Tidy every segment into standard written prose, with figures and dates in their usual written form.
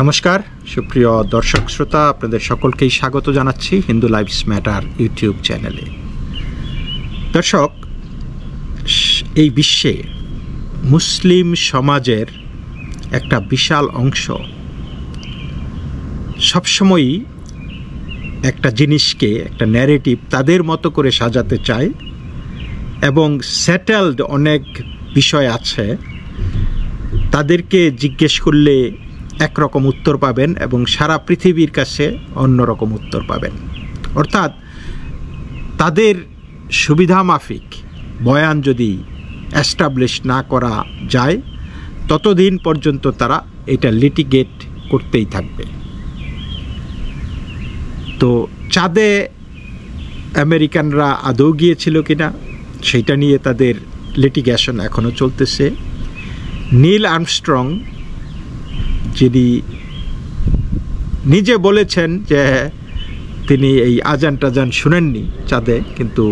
নমস্কার সুপ্রিয় দর্শক শ্রোতা, আপনাদের সকলকেই স্বাগত জানাচ্ছি হিন্দু লাইভস ম্যাটার ইউটিউব চ্যানেলে। দর্শক, এই বিশ্বে মুসলিম সমাজের একটা বিশাল অংশ সবসময়ই একটা জিনিসকে, একটা ন্যারেটিভ তাদের মতো করে সাজাতে চায় এবং সেটেলড অনেক বিষয় আছে, তাদেরকে জিজ্ঞেস করলে একরকম উত্তর পাবেন এবং সারা পৃথিবীর কাছে অন্যরকম উত্তর পাবেন। অর্থাৎ তাদের সুবিধা মাফিক বয়ান যদি এস্টাবলিশ না করা যায় ততদিন পর্যন্ত তারা এটা লিটিগেট করতেই থাকবে। তো চাঁদে আমেরিকানরা আদৌ গিয়েছিল কিনা সেটা নিয়ে তাদের লিটিগেশন এখনও চলতেছে। নীল আর্মস্ট্রং, যিনি নিজে বলেছেন যে তিনি এই আজান টাজান শুনেননি চাঁদে, কিন্তু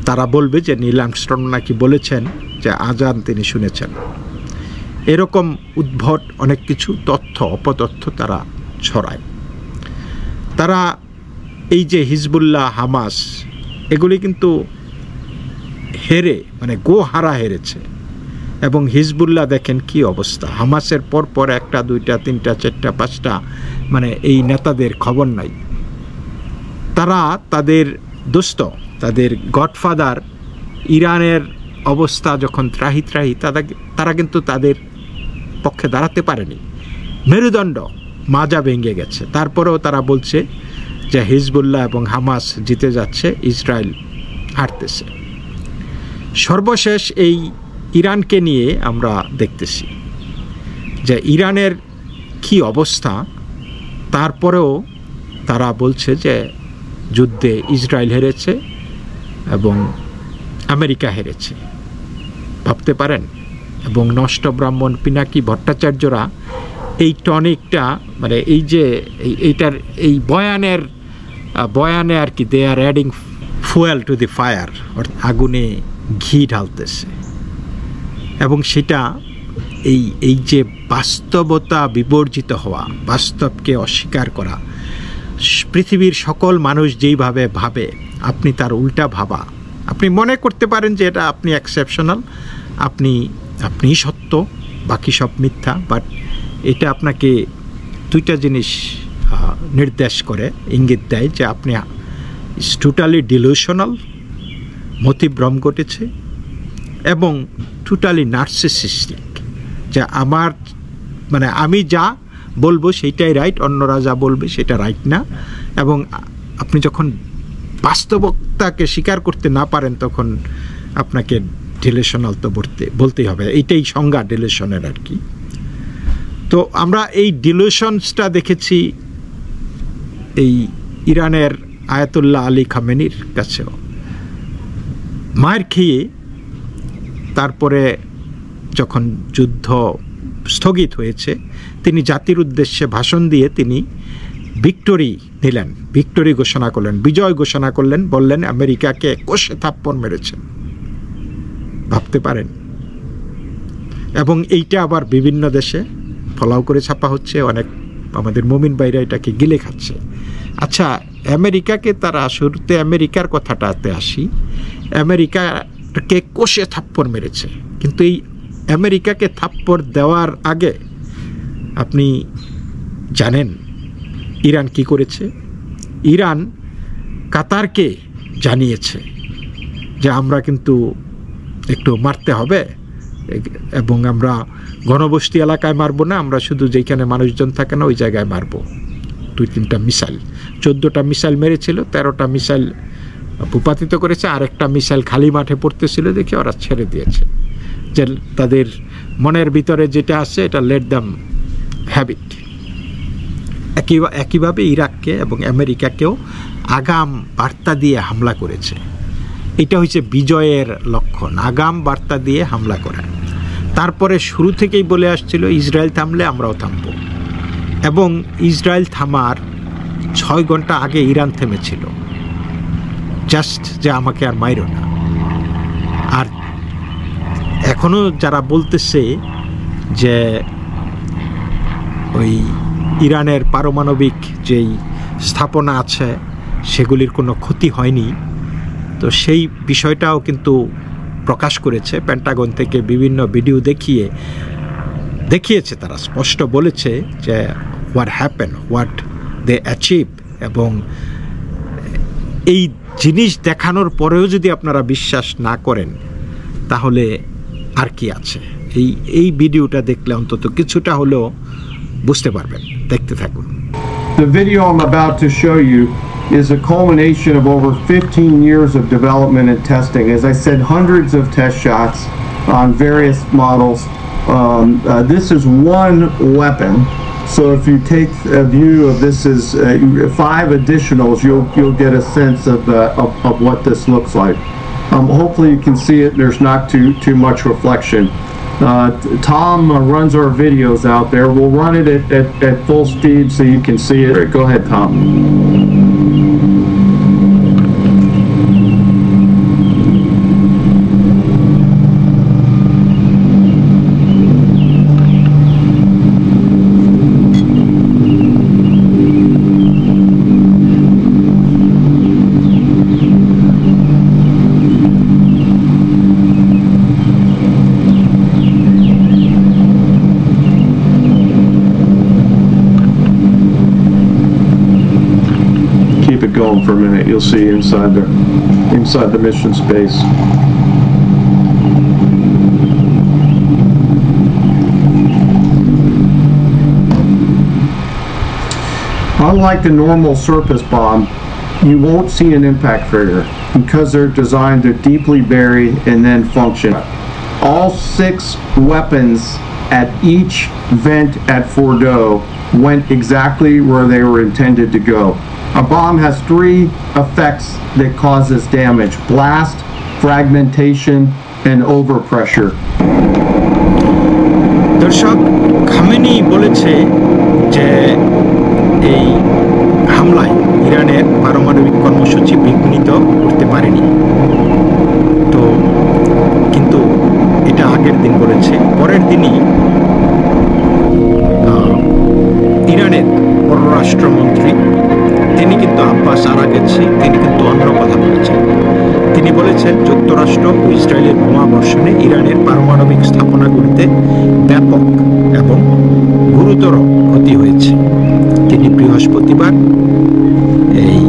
তারা বলবে যে নীল আর্মস্ট্রং নাকি বলেছেন যে আজান তিনি শুনেছেন। এরকম উদ্ভট অনেক কিছু তথ্য, অপতথ্য তারা ছড়ায়। তারা এই যে হিজবুল্লাহ, হামাস, এগুলি কিন্তু হেরে, মানে গোহারা হেরেছে। এবং হিজবুল্লাহ দেখেন কি অবস্থা, হামাসের পর একটা, দুইটা, তিনটা, চারটা, পাঁচটা, মানে এই নেতাদের খবর নাই। তারা তাদের দোস্ত, তাদের গডফাদার ইরানের অবস্থা যখন ত্রাহি তারা কিন্তু তাদের পক্ষে দাঁড়াতে পারেনি। মেরুদণ্ড মাজা ভেঙে গেছে। তারপরেও তারা বলছে যে হিজবুল্লাহ এবং হামাস জিতে যাচ্ছে, ইসরায়েল হারতেছে। সর্বশেষ এই ইরানকে নিয়ে আমরা দেখতেছি যে ইরানের কি অবস্থা। তারপরেও তারা বলছে যে যুদ্ধে ইসরায়েল হেরেছে এবং আমেরিকা হেরেছে। ভাবতে পারেন? এবং নষ্ট ব্রাহ্মণ, পিনাকি ভট্টাচার্যরা এই টনিকটা, মানে এই যে এইটার এই বয়ানে আর কি, they are adding fuel to the fire, আগুনে ঘি ঢালতেছে। এবং সেটা এই যে বাস্তবতা বিবর্জিত হওয়া, বাস্তবকে অস্বীকার করা, পৃথিবীর সকল মানুষ যেইভাবে ভাবে আপনি তার উল্টা ভাবা। আপনি মনে করতে পারেন যে এটা আপনি এক্সেপশনাল, আপনিই সত্য, বাকি সব মিথ্যা, বাট এটা আপনাকে দুইটা জিনিস নির্দেশ করে, ইঙ্গিত দেয় যে আপনি টোটালি ডিলুশনাল, মতিভ্রম ঘটেছে, এবং টোটালি নার্সিসিস্টিক, যে আমি যা বলবো সেইটাই রাইট, অন্যরা যা বলবে সেটা রাইট না। এবং আপনি যখন বাস্তবতাকে স্বীকার করতে না পারেন তখন আপনাকে ডিলুশনাল তো বলতেই হবে। এইটাই সংজ্ঞা ডিলুশনের আর কি। তো আমরা এই ডিলুশনসটা দেখেছি এই ইরানের আয়াতুল্লাহ আলী খামেনির কাছেও। মায়ের খেয়ে তারপরে যখন যুদ্ধ স্থগিত হয়েছে, তিনি জাতির উদ্দেশ্যে ভাষণ দিয়ে তিনি ভিক্টোরি ঘোষণা করলেন, বিজয় ঘোষণা করলেন, বললেন আমেরিকাকে কষে থাপ্পড় মেরেছেন। ভাবতে পারেন? এবং এইটা আবার বিভিন্ন দেশে ফলাও করে ছাপা হচ্ছে, অনেক আমাদের মুমিন ভাইরা এটাকে গিলে খাচ্ছে। আচ্ছা, আমেরিকাকে তারা, শুরুতে আমেরিকার কথাটাতে আসি, আমেরিকাকে কষে থাপ্পড় মেরেছে, কিন্তু এই আমেরিকাকে থাপ্পড় দেওয়ার আগে আপনি জানেন ইরান কি করেছে? ইরান কাতারকে জানিয়েছে যে আমরা কিন্তু একটু মারতে হবে, এবং আমরা ঘনবসতি এলাকায় মারবো না, আমরা শুধু যেখানে মানুষজন থাকে না ওই জায়গায় মারবো। 2-3টা মিসাইল, 14টা মিসাইল মেরেছিল, 13টা মিসাইল ভূপাতিত করেছে, আরেকটা মিসাইল খালি মাঠে পড়তেছিল দেখে ওরা ছেড়ে দিয়েছে, যে তাদের মনের ভিতরে যেটা আছে এটা লেট দ্যাম হ্যাবিট। একইভাবে ইরাককে এবং আমেরিকাকেও আগাম বার্তা দিয়ে হামলা করেছে। এটা হচ্ছে বিজয়ের লক্ষণ, আগাম বার্তা দিয়ে হামলা করা। তারপরে শুরু থেকেই বলে আসছিল ইসরায়েল থামলে আমরাও থামব, এবং ইসরায়েল থামার 6 ঘন্টা আগে ইরান থেমেছিল, জাস্ট যে আমাকে আর মাইরো না। আর এখনও যারা বলতেছে যে ওই ইরানের পারমাণবিক যেই স্থাপনা আছে সেগুলির কোনো ক্ষতি হয়নি। তো সেই বিষয়টাও কিন্তু প্রকাশ করেছে পেন্টাগন থেকে, বিভিন্ন ভিডিও দেখিয়েছে, তারা স্পষ্ট বলেছে যে what happen, what they achieve. এবং এই জিনিস দেখানোর পরেও যদি আপনারা বিশ্বাস না করেন তাহলে আর কি আছে। এই ভিডিওটা দেখলে অন্তত কিছুটা হলেও বুঝতে পারবেন। দেখতে থাকুন। The video I'm about to show you is a culmination of over 15 years of development and testing. As I said, hundreds of test shots on various models. This is one weapon. So if you take a view of this as 5 additionals, you'll get a sense of what this looks like. Hopefully you can see it. There's not too much reflection. Tom runs our videos out there. We'll run it at full speed so you can see it. Go ahead, Tom. Going for a minute, you'll see inside the mission space. Unlike the normal surface bomb, you won't see an impact trigger because they're designed to deeply bury and then function. All 6 weapons at each vent at Fordow went exactly where they were intended to go. A bomb has 3 effects that causes damage: blast, fragmentation, and overpressure. দর্শক, Khamenei বলেছে যে এই হামলায় ইরানের পারমাণবিক কর্মসূচি বিঘ্নিত করতে পারেনি। তো কিন্তু এটা আগের দিন বলেছে। পরের দিনই ইরানের পররাষ্ট্রমন্ত্রী তিনি কিন্তু আব্বাস আরাগচি তিনি কিন্তু অন্য কথা বলেছেন। তিনি বলেছেন যুক্তরাষ্ট্র ও ইসরায়েলের বোমা বর্ষণে ইরানের পারমাণবিক স্থাপনাগুলিতে ব্যাপক এবং গুরুতর ক্ষতি হয়েছে। তিনি বৃহস্পতিবার এই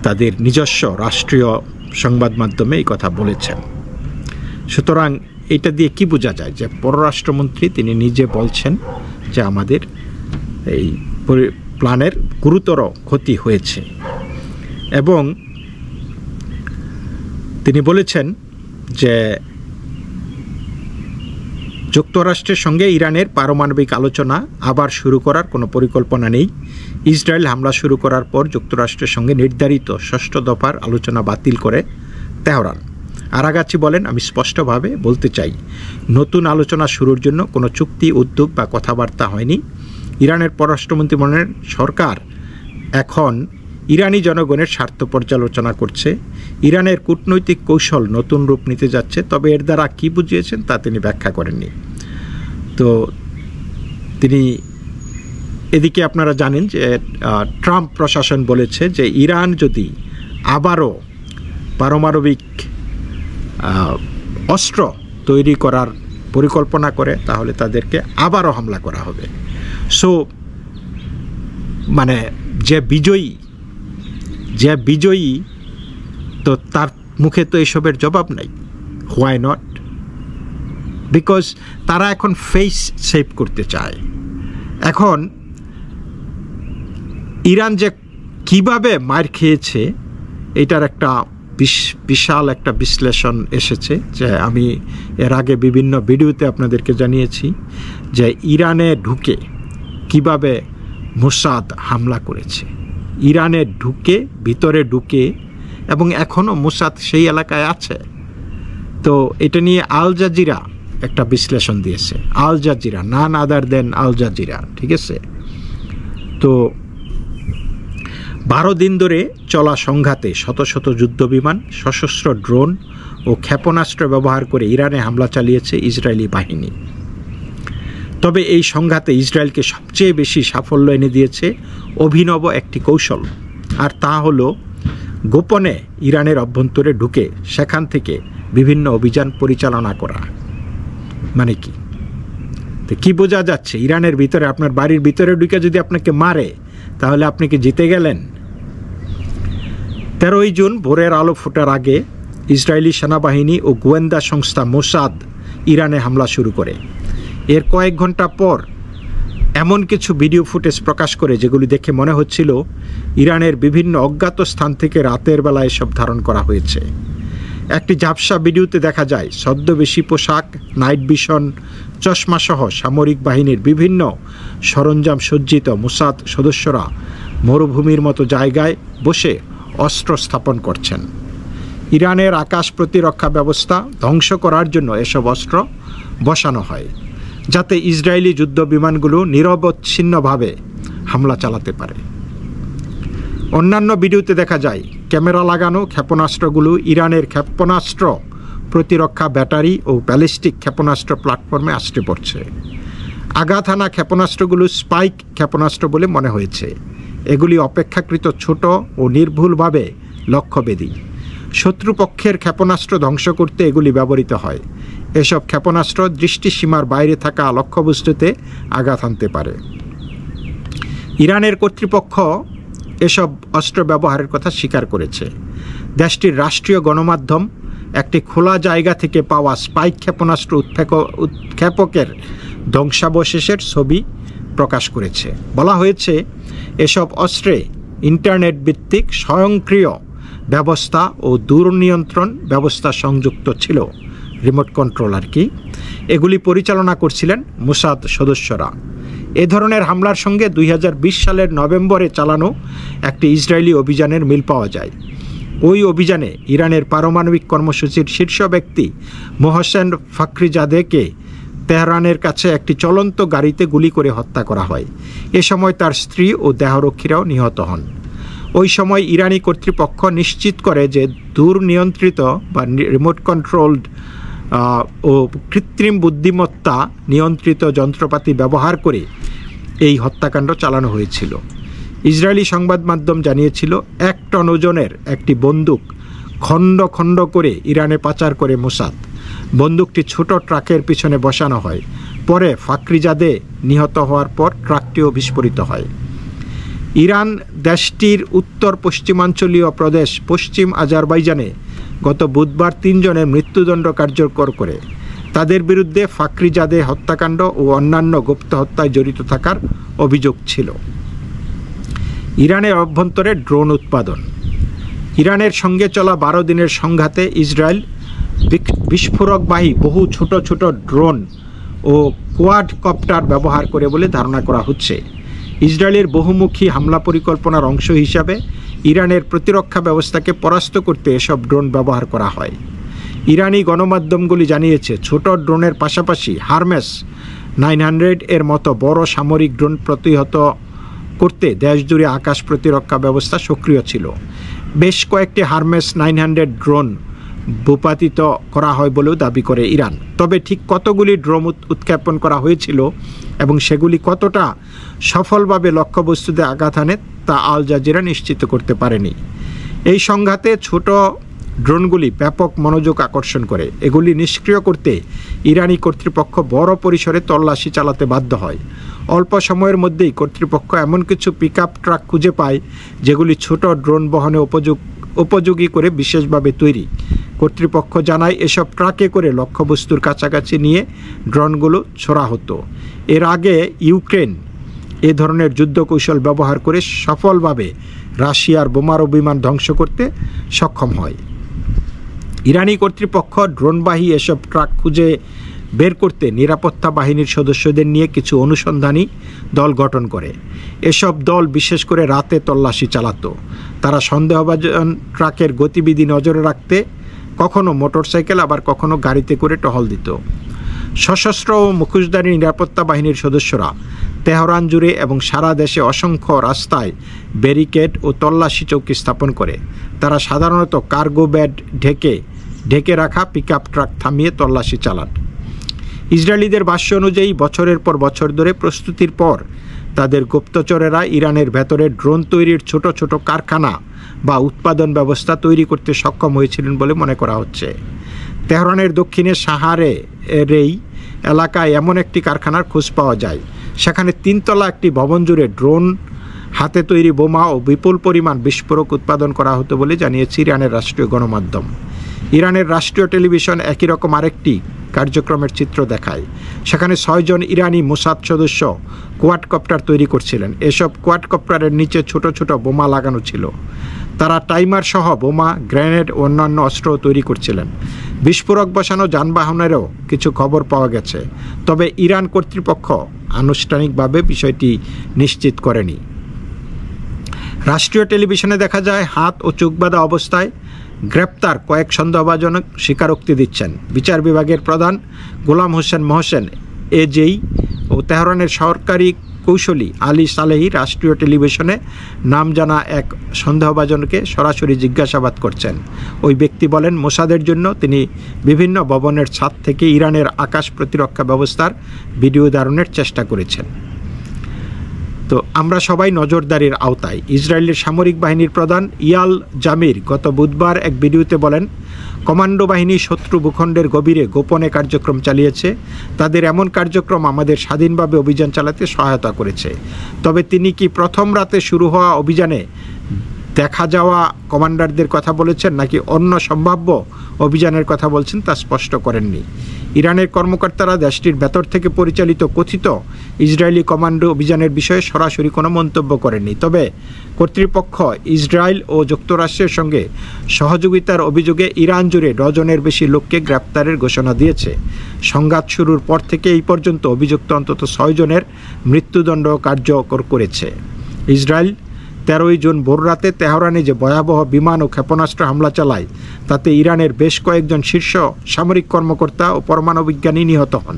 তাদের নিজস্ব রাষ্ট্রীয় সংবাদ মাধ্যমে এই কথা বলেছেন। সুতরাং এটা দিয়ে কি বোঝা যায় যে পররাষ্ট্রমন্ত্রী তিনি নিজে বলছেন যে আমাদের এই প্ল্যানের গুরুতর ক্ষতি হয়েছে। এবং তিনি বলেছেন যে যুক্তরাষ্ট্রের সঙ্গে ইরানের পারমাণবিক আলোচনা আবার শুরু করার কোনো পরিকল্পনা নেই। ইসরায়েল হামলা শুরু করার পর যুক্তরাষ্ট্রের সঙ্গে নির্ধারিত 6ষ্ঠ দফার আলোচনা বাতিল করে তেহরান। আরাগাচি বলেন, আমি স্পষ্টভাবে বলতে চাই, নতুন আলোচনা শুরুর জন্য কোনো চুক্তি, উদ্যোগ বা কথাবার্তা হয়নি। ইরানের পররাষ্ট্রমন্ত্রী বলেন, সরকার এখন ইরানি জনগণের স্বার্থ পর্যালোচনা করছে। ইরানের কূটনৈতিক কৌশল নতুন রূপ নিতে যাচ্ছে, তবে এর দ্বারা কী বুঝিয়েছেন তা তিনি ব্যাখ্যা করেননি। তো তিনি এদিকে আপনারা জানেন যে ট্রাম্প প্রশাসন বলেছে যে ইরান যদি আবারও পারমাণবিক অস্ত্র তৈরি করার পরিকল্পনা করে তাহলে তাদেরকে আবারও হামলা করা হবে। সো মানে যে বিজয়ী তো তার মুখে তো এসবের জবাব নাই। Why not? বিকজ তারা এখন ফেস সেভ করতে চায়। এখন ইরান যে কিভাবে মার খেয়েছে এটার একটা বিশাল একটা বিশ্লেষণ এসেছে, যে আমি এর আগে বিভিন্ন ভিডিওতে আপনাদেরকে জানিয়েছি যে ইরানে ঢুকে কিভাবে মোসাদ হামলা করেছে। ইরানে ঢুকে, ভিতরে ঢুকে, এবং এখনও মোসাদ সেই এলাকায় আছে। তো এটা নিয়ে আল জাজিরা একটা বিশ্লেষণ দিয়েছে। আল জাজিরা, নান আদার দেন আল জাজিরা, ঠিক আছে? তো 12 দিন ধরে চলা সংঘাতে শত শত যুদ্ধবিমান, সশস্ত্র ড্রোন ও ক্ষেপণাস্ত্র ব্যবহার করে ইরানে হামলা চালিয়েছে ইসরায়েলি বাহিনী। তবে এই সংঘাতে ইসরায়েলকে সবচেয়ে বেশি সাফল্য এনে দিয়েছে অভিনব একটি কৌশল, আর তা হলো গোপনে ইরানের অভ্যন্তরে ঢুকে সেখান থেকে বিভিন্ন অভিযান পরিচালনা করা। মানে কি? তো কি বোঝা যাচ্ছে? ইরানের ভিতরে, আপনার বাড়ির ভিতরে ঢুকে যদি আপনাকে মারে, তাহলে আপনি কি জিতে গেলেন? 13ই জুন ভোরের আলো ফোটার আগে ইসরায়েলি সেনাবাহিনী ও গোয়েন্দা সংস্থা মোসাদ ইরানে হামলা শুরু করে। এর কয়েক ঘন্টা পর এমন কিছু ভিডিও ফুটেজ প্রকাশ করে যেগুলি দেখে মনে হচ্ছিল ইরানের বিভিন্ন অজ্ঞাত স্থান থেকে রাতের বেলা এসব ধারণ করা হয়েছে। একটি ঝাপসা ভিডিওতে দেখা যায় ছদ্মবেশী পোশাক, নাইট ভিশন, চশমাসহ সামরিক বাহিনীর বিভিন্ন সরঞ্জাম সজ্জিত মোসাদ সদস্যরা মরুভূমির মতো জায়গায় বসে অস্ত্র স্থাপন করছেন। ইরানের আকাশ প্রতিরক্ষা ব্যবস্থা ধ্বংস করার জন্য এসব অস্ত্র বসানো হয়, যাতে ইসরায়েলি যুদ্ধ বিমানগুলো নিরবচ্ছিন্নভাবে হামলা চালাতে পারে। অন্যান্য ভিডিওতে দেখা যায় ক্যামেরা লাগানো ক্ষেপণাস্ত্রগুলো ইরানের ক্ষেপণাস্ত্র প্রতিরক্ষা ব্যাটারি ও ব্যালিস্টিক ক্ষেপণাস্ত্র প্ল্যাটফর্মে আছড়ে পড়ছে। আঘাত হানা ক্ষেপণাস্ত্রগুলো স্পাইক ক্ষেপণাস্ত্র বলে মনে হয়েছে। এগুলি অপেক্ষাকৃত ছোট ও নির্ভুলভাবে লক্ষ্যভেদী। শত্রুপক্ষের ক্ষেপণাস্ত্র ধ্বংস করতে এগুলি ব্যবহৃত হয়। এসব ক্ষেপণাস্ত্র দৃষ্টিসীমার বাইরে থাকা লক্ষ্যবস্তুতে আঘাত হানতে পারে। ইরানের কর্তৃপক্ষ এসব অস্ত্র ব্যবহারের কথা স্বীকার করেছে। দেশটির রাষ্ট্রীয় গণমাধ্যম একটি খোলা জায়গা থেকে পাওয়া স্পাইক ক্ষেপণাস্ত্র উৎক্ষেপকের ধ্বংসাবশেষের ছবি প্রকাশ করেছে। বলা হয়েছে এসব অস্ত্রে ইন্টারনেট ভিত্তিক স্বয়ংক্রিয় ব্যবস্থা ও দূরনিয়ন্ত্রণ ব্যবস্থা সংযুক্ত ছিল, রিমোট কন্ট্রোল আর কি। এগুলি পরিচালনা করছিলেন মোসাদ সদস্যরা। এ ধরনের হামলার সঙ্গে 2020 সালের নভেম্বরে চালানো একটি ইসরায়েলি অভিযানের মিল পাওয়া যায়। ওই অভিযানে ইরানের পারমাণবিক কর্মসূচির শীর্ষ ব্যক্তি মোহসেন ফাখরিজাদেকে তেহরানের কাছে একটি চলন্ত গাড়িতে গুলি করে হত্যা করা হয়। এ সময় তার স্ত্রী ও দেহরক্ষীরাও নিহত হন। ওই সময় ইরানি কর্তৃপক্ষ নিশ্চিত করে যে দূরনিয়ন্ত্রিত বা রিমোট কন্ট্রোলড ও কৃত্রিম বুদ্ধিমত্তা নিয়ন্ত্রিত যন্ত্রপাতি ব্যবহার করে এই হত্যাকাণ্ড চালানো হয়েছিল। ইসরায়েলি সংবাদ মাধ্যম জানিয়েছিল 1 টন ওজনের একটি বন্দুক খণ্ড খণ্ড করে ইরানে পাচার করে মোসাদ। বন্দুকটি ছোট ট্রাকের পিছনে বসানো হয়। পরে ফাখরিজাদে নিহত হওয়ার পর ট্রাকটিও বিস্ফোরিত হয়। ইরান দেশটির উত্তর পশ্চিমাঞ্চলীয় প্রদেশ পশ্চিম আজারবাইজানে গত বুধবার 3 জনের মৃত্যুদণ্ড কার্যকর করে। তাদের বিরুদ্ধে ফাখরিজাদে হত্যাকাণ্ড ও অন্যান্য গুপ্ত হত্যায় জড়িত থাকার অভিযোগ ছিল। ইরানের অভ্যন্তরে ড্রোন উৎপাদন। ইরানের সঙ্গে চলা 12 দিনের সংঘাতে ইসরায়েল বিস্ফোরকবাহী বহু ছোট ছোট ড্রোন ও কোয়াডকপ্টার ব্যবহার করে বলে ধারণা করা হচ্ছে। ইসরায়েলের বহুমুখী হামলা পরিকল্পনার অংশ হিসাবে ইরানের প্রতিরক্ষা ব্যবস্থাকে পরাস্ত করতে এসব ড্রোন ব্যবহার করা হয়। ইরানি গণমাধ্যমগুলি জানিয়েছে ছোট ড্রোনের পাশাপাশি হারমেস 900 এর মতো বড় সামরিক ড্রোন প্রতিহত করতে দেশজুড়ে আকাশ প্রতিরক্ষা ব্যবস্থা সক্রিয় ছিল। বেশ কয়েকটি হারমেস 900 ড্রোন ভূপাতিত করা হয় বলেও দাবি করে ইরান। তবে ঠিক কতগুলি ড্রোন উৎক্ষেপণ করা হয়েছিল এবং সেগুলি কতটা সফলভাবে লক্ষ্যবস্তুতে আঘাত হানে তা আল জাজিরা নিশ্চিত করতে পারেনি। এই সংঘাতে ছোট ড্রোনগুলি ব্যাপক মনোযোগ আকর্ষণ করে। এগুলি নিষ্ক্রিয় করতে ইরানি কর্তৃপক্ষ বড় পরিসরে তল্লাশি চালাতে বাধ্য হয়। অল্প সময়ের মধ্যেই কর্তৃপক্ষ এমন কিছু পিকআপ ট্রাক খুঁজে পায় যেগুলি ছোট ড্রোন বহনে উপযোগী করে বিশেষভাবে তৈরি। কর্তৃপক্ষ জানায় এসব ট্রাকে করে লক্ষ্যবস্তুর কাছাকাছি নিয়ে ড্রোনগুলো ছোড়া হতো। এর আগে ইউক্রেন এ ধরনের যুদ্ধকৌশল ব্যবহার করে সফলভাবে রাশিয়ার বোমারু বিমান ধ্বংস করতে সক্ষম হয়। ইরানি কর্তৃপক্ষ ড্রোনবাহী এসব ট্রাক খুঁজে বের করতে নিরাপত্তা বাহিনীর সদস্যদের নিয়ে কিছু অনুসন্ধানী দল গঠন করে। এসব দল বিশেষ করে রাতে তল্লাশি চালাতো। তারা সন্দেহভাজন ট্রাকের গতিবিধি নজরে রাখতে কখনো মোটরসাইকেল আবার কখনো গাড়িতে করে টহল দিত। সশস্ত্র ও মুখোশধারী নিরাপত্তা বাহিনীর সদস্যরা তেহরান জুড়ে এবং সারা দেশে অসংখ্য রাস্তায় ব্যারিকেড ও তল্লাশি চৌকি স্থাপন করে। তারা সাধারণত কার্গো ব্যাড ঢেকে রাখা পিকআপ ট্রাক থামিয়ে তল্লাশি চালান। ইসরায়েলিদের ভাষ্য অনুযায়ী বছরের পর বছর ধরে প্রস্তুতির পর তাদের গুপ্তচরেরা ইরানের ভেতরে ড্রোন তৈরির ছোট ছোট কারখানা বা উৎপাদন ব্যবস্থা তৈরি করতে সক্ষম হয়েছিলেন বলে মনে করা হচ্ছে। তেহরানের দক্ষিণে সাহারে এই এলাকায় এমন একটি কারখানার খোঁজ পাওয়া যায়। সেখানে 3 তলা একটি ভবন জুড়ে ড্রোন, হাতে তৈরি বোমা ও বিপুল পরিমাণ বিস্ফোরক উৎপাদন করা হতো বলে জানিয়েছে ইরানের রাষ্ট্রীয় গণমাধ্যম। ইরানের রাষ্ট্রীয় টেলিভিশন একই রকম আরেকটি কার্যক্রমের চিত্র দেখায়। সেখানে 6 জন ইরানি মোসাদ সদস্য কোয়াডকপ্টার তৈরি করছিলেন। এসব কোয়াডকপ্টারের নিচে ছোট ছোট বোমা লাগানো ছিল। তারা টাইমার সহ বোমা, গ্রেনেড ও অন্যান্য অস্ত্র তৈরি করছিলেন। বিস্ফোরক বসানো যানবাহনেরও কিছু খবর পাওয়া গেছে, তবে ইরান কর্তৃপক্ষ আনুষ্ঠানিকভাবে বিষয়টি নিশ্চিত করেনি। রাষ্ট্রীয় টেলিভিশনে দেখা যায় হাত ও চোখ বাঁধা অবস্থায় গ্রেপ্তার কয়েক সন্দেহভাজনক স্বীকারোক্তি দিচ্ছেন। বিচার বিভাগের প্রধান গোলাম হোসেন মোহসেন এজেই ও তেহরানের সরকারি কৌশলী আলী সালেহি রাষ্ট্রীয় টেলিভিশনে নাম জানা এক সন্দেহভাজনকে সরাসরি জিজ্ঞাসাবাদ করছেন। ওই ব্যক্তি বলেন, মোসাদের জন্য তিনি বিভিন্ন ভবনের ছাদ থেকে ইরানের আকাশ প্রতিরক্ষা ব্যবস্থার ভিডিও ধারণের চেষ্টা করেছেন। তো আমরা সবাই নজরদারির আওতায়। ইসরায়েলের সামরিক বাহিনীর প্রধান ইয়াল জামির গত বুধবার এক ভিডিওতে বলেন, কমান্ডো বাহিনী শত্রু ভূখণ্ডের গভীরে গোপনে কার্যক্রম চালিয়েছে। তাদের এমন কার্যক্রম আমাদের স্বাধীনভাবে অভিযান চালাতে সহায়তা করেছে। তবে তিনি কি প্রথম রাতে শুরু হওয়া অভিযানে দেখা যাওয়া কমান্ডারদের কথা বলেছেন নাকি অন্য সম্ভাব্য অভিযানের কথা বলছেন তা স্পষ্ট করেননি। ইরানের কর্মকর্তারা দেশটির ভেতর থেকে পরিচালিত কথিত ইসরায়েলি কমান্ডো অভিযানের বিষয়ে সরাসরি কোনো মন্তব্য করেননি। তবে কর্তৃপক্ষ ইসরায়েল ও যুক্তরাষ্ট্রের সঙ্গে সহযোগিতার অভিযোগে ইরান জুড়ে ডজনের বেশি লোককে গ্রেপ্তারের ঘোষণা দিয়েছে। সংঘাত শুরুর পর থেকে এই পর্যন্ত অভিযুক্ত অন্তত 6 জনের মৃত্যুদণ্ড কার্যকর করেছে। ইসরায়েল 13 জুন ভোররাতে তেহরানে যে ভয়াবহ বিমান ও ক্ষেপণাস্ত্র হামলা চালায় তাতে ইরানের বেশ কয়েকজন শীর্ষ সামরিক কর্মকর্তা ও পরমাণু বিজ্ঞানী নিহত হন।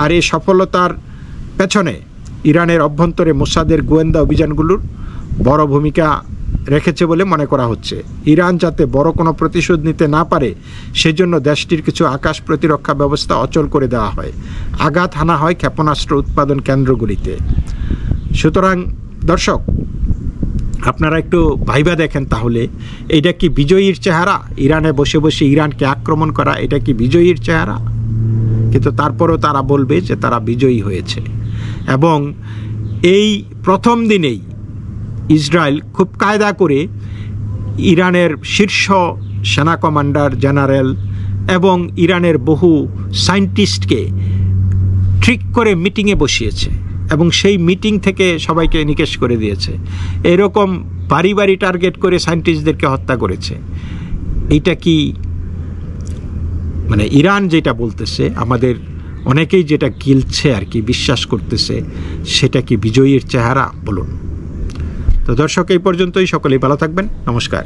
আর এই সফলতার পেছনে ইরানের অভ্যন্তরে মোসাদের গোয়েন্দা অভিযানগুলোর বড় ভূমিকা রেখেছে বলে মনে করা হচ্ছে। ইরান যাতে বড় কোনো প্রতিশোধ নিতে না পারে সেজন্য দেশটির কিছু আকাশ প্রতিরক্ষা ব্যবস্থা অচল করে দেওয়া হয়। আঘাত হানা হয় ক্ষেপণাস্ত্র উৎপাদন কেন্দ্রগুলিতে। সুতরাং দর্শক, আপনারা একটু ভাইবা দেখেন তাহলে এটা কি বিজয়ীর চেহারা? ইরানে বসে বসে ইরানকে আক্রমণ করা, এটা কি বিজয়ীর চেহারা? কিন্তু তারপরেও তারা বলবে যে তারা বিজয়ী হয়েছে। এবং এই প্রথম দিনেই ইসরায়েল খুব কায়দা করে ইরানের শীর্ষ সেনা কমান্ডার জেনারেল এবং ইরানের বহু সায়েন্টিস্টকে ট্রিক করে মিটিংয়ে বসিয়েছে এবং সেই মিটিং থেকে সবাইকে নিকেশ করে দিয়েছে। এরকম বাড়ি বাড়ি টার্গেট করে সায়েন্টিস্টদেরকে হত্যা করেছে। এইটা কি মানে ইরান যেটা বলতেছে, আমাদের অনেকেই যেটা গিলছে আর কি, বিশ্বাস করতেছে, সেটা কি বিজয়ীর চেহারা বলুন? তো দর্শক, এই পর্যন্তই। সকলেই ভালো থাকবেন। নমস্কার।